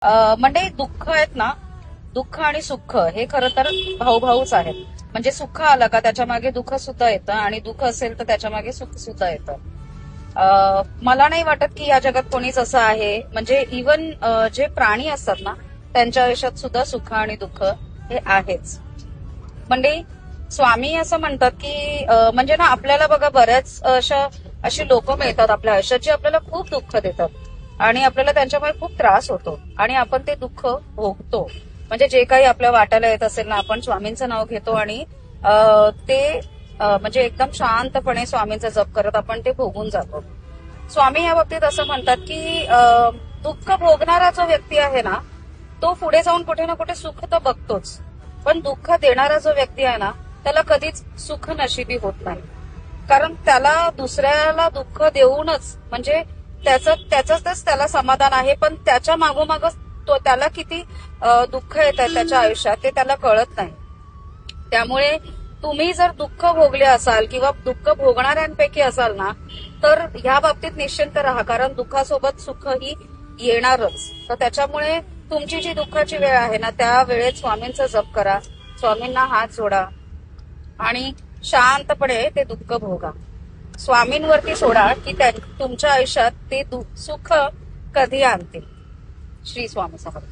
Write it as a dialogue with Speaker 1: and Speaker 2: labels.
Speaker 1: म्हणजे दुःख आहेत ना, दुःख आणि सुख हे खरं तर भाऊच आहेत. म्हणजे सुख आलं का त्याच्या मागे दुःख सुद्धा येतं आणि दुःख असेल तर त्याच्या मागे सुख सुद्धा येतं. मला नाही वाटत की या जगात कोणीच असं आहे. म्हणजे इवन जे प्राणी असतात ना, त्यांच्या आयुष्यात सुद्धा सुख आणि दुःख हे आहेच. म्हणजे स्वामी असं म्हणतात की म्हणजे ना आपल्याला बघा बऱ्याच अशी लोक मिळतात आपल्या आयुष्यात जी आपल्याला खूप दुःख देतात आणि आपल्याला त्यांच्यामुळे खूप त्रास होतो आणि आपण ते दुःख भोगतो. म्हणजे जे काही आपल्या वाट्याला येत असेल ना, आपण स्वामींचं नाव घेतो आणि ते म्हणजे एकदम शांतपणे स्वामींचा जप करत आपण ते भोगून जातो. स्वामी या बाबतीत असं म्हणतात की दुःख भोगणारा जो व्यक्ती आहे ना, तो पुढे जाऊन कुठे ना कुठे सुख तर बघतोच, पण दुःख देणारा जो व्यक्ती आहे ना, त्याला कधीच सुख नशिबी होत नाही. कारण त्याला दुसऱ्याला दुःख देऊनच म्हणजे त्याच त्याला समाधान आहे, पण त्याच्या मागोमाग तो त्याला किती दुःख येत आहे त्याच्या आयुष्यात ते त्याला कळत नाही. त्यामुळे तुम्ही जर दुःख भोगले असाल किंवा दुःख भोगणाऱ्यांपैकी असाल ना, तर ह्या बाबतीत निश्चिंत राहा, कारण दुःखासोबत सुख ही येणारच. तर त्याच्यामुळे तुमची जी दुःखाची वेळ आहे ना, त्या वेळेत स्वामींचा जप करा, स्वामींना हात जोडा आणि शांतपणे ते दुःख भोगा. स्वामींवरती सोडा की तुमच्या आयुष्यात ते सुख कधी आणतील. श्री स्वामी समर्थ.